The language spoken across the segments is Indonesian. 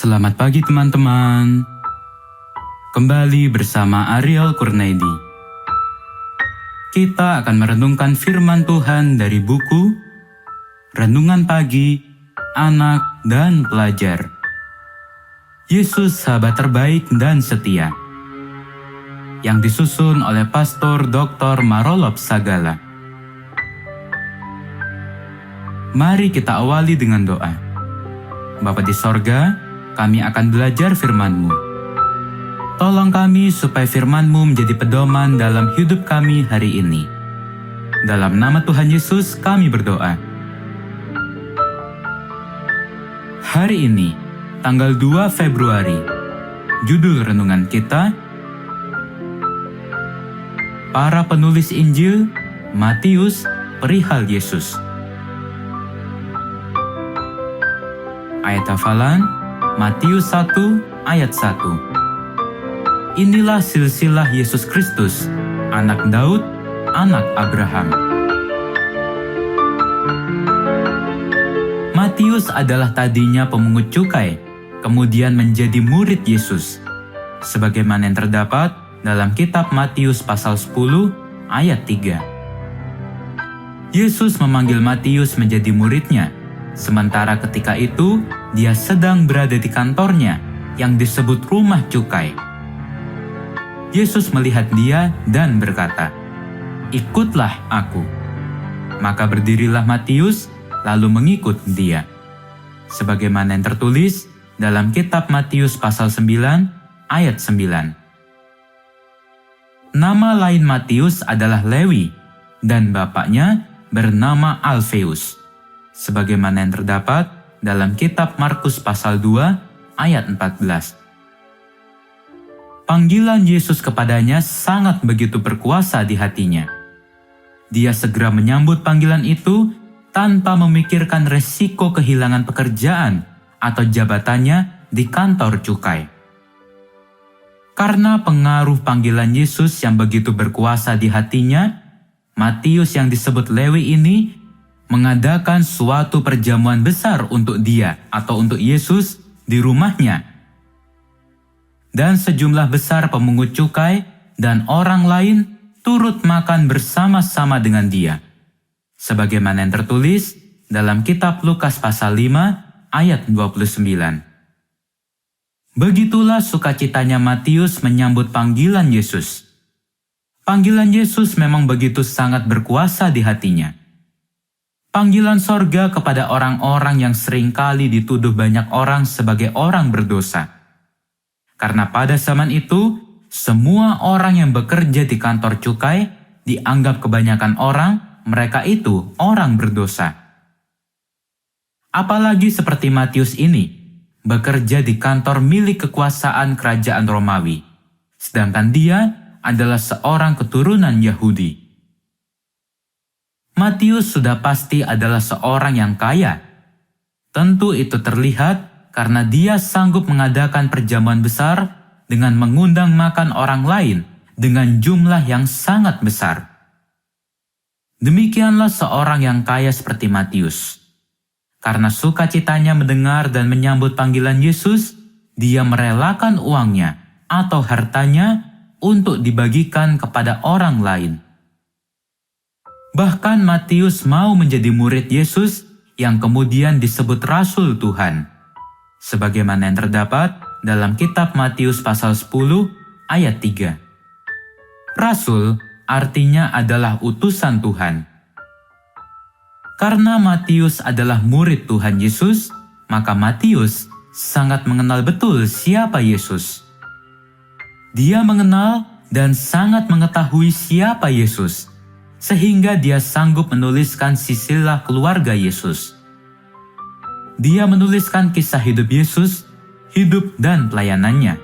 Selamat pagi teman-teman. Kembali bersama Ariel Kurnaidi. Kita akan merenungkan firman Tuhan dari buku Renungan Pagi, Anak dan Pelajar. Yesus sahabat terbaik dan setia. Yang disusun oleh Pastor Dr. Marolop Sagala. Mari kita awali dengan doa. Bapa di sorga, kami akan belajar firman-Mu. Tolong kami supaya firman-Mu menjadi pedoman dalam hidup kami hari ini. Dalam nama Tuhan Yesus kami berdoa. Hari ini, tanggal 2 Februari, judul renungan kita, Para penulis Injil, Matius, perihal Yesus. Ayat hafalan, Matius 1 ayat 1. Inilah silsilah Yesus Kristus, anak Daud, anak Abraham. Matius adalah tadinya pemungut cukai, kemudian menjadi murid Yesus. Sebagaimana yang terdapat dalam kitab Matius pasal 10 ayat 3. Yesus memanggil Matius menjadi muridnya, sementara ketika itu dia sedang berada di kantornya yang disebut rumah cukai. Yesus melihat dia dan berkata, "Ikutlah aku." Maka berdirilah Matius lalu mengikut dia. Sebagaimana yang tertulis dalam kitab Matius pasal 9 ayat 9. Nama lain Matius adalah Lewi dan bapaknya bernama Alfeus. Sebagaimana yang terdapat dalam kitab Markus pasal 2 ayat 14. Panggilan Yesus kepadanya sangat begitu berkuasa di hatinya. Dia segera menyambut panggilan itu tanpa memikirkan resiko kehilangan pekerjaan atau jabatannya di kantor cukai. Karena pengaruh panggilan Yesus yang begitu berkuasa di hatinya, Matius yang disebut Lewi ini mengadakan suatu perjamuan besar untuk dia atau untuk Yesus di rumahnya. Dan sejumlah besar pemungut cukai dan orang lain turut makan bersama-sama dengan dia. Sebagaimana yang tertulis dalam kitab Lukas pasal 5 ayat 29. Begitulah sukacitanya Matius menyambut panggilan Yesus. Panggilan Yesus memang begitu sangat berkuasa di hatinya. Panggilan sorga kepada orang-orang yang seringkali dituduh banyak orang sebagai orang berdosa. Karena pada zaman itu, semua orang yang bekerja di kantor cukai dianggap kebanyakan orang mereka itu orang berdosa. Apalagi seperti Matius ini, bekerja di kantor milik kekuasaan kerajaan Romawi, sedangkan dia adalah seorang keturunan Yahudi. Matius sudah pasti adalah seorang yang kaya. Tentu itu terlihat karena dia sanggup mengadakan perjamuan besar dengan mengundang makan orang lain dengan jumlah yang sangat besar. Demikianlah seorang yang kaya seperti Matius. Karena sukacitanya mendengar dan menyambut panggilan Yesus, dia merelakan uangnya atau hartanya untuk dibagikan kepada orang lain. Bahkan Matius mau menjadi murid Yesus yang kemudian disebut Rasul Tuhan. Sebagaimana yang terdapat dalam kitab Matius pasal 10 ayat 3. Rasul artinya adalah utusan Tuhan. Karena Matius adalah murid Tuhan Yesus, maka Matius sangat mengenal betul siapa Yesus. Dia mengenal dan sangat mengetahui siapa Yesus, sehingga dia sanggup menuliskan silsilah keluarga Yesus. Dia menuliskan kisah hidup Yesus, hidup dan pelayanannya.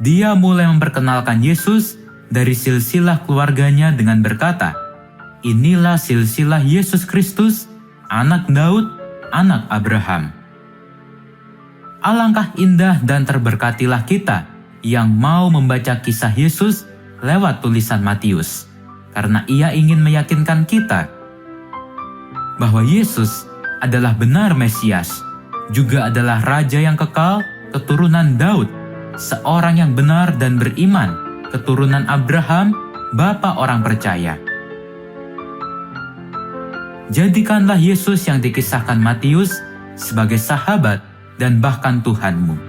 Dia mulai memperkenalkan Yesus dari silsilah keluarganya dengan berkata, "Inilah silsilah Yesus Kristus, anak Daud, anak Abraham." Alangkah indah dan terberkatilah kita yang mau membaca kisah Yesus lewat tulisan Matius. Karena ia ingin meyakinkan kita bahwa Yesus adalah benar Mesias, juga adalah raja yang kekal, keturunan Daud, seorang yang benar dan beriman, keturunan Abraham, bapa orang percaya. Jadikanlah Yesus yang dikisahkan Matius sebagai sahabat dan bahkan Tuhanmu.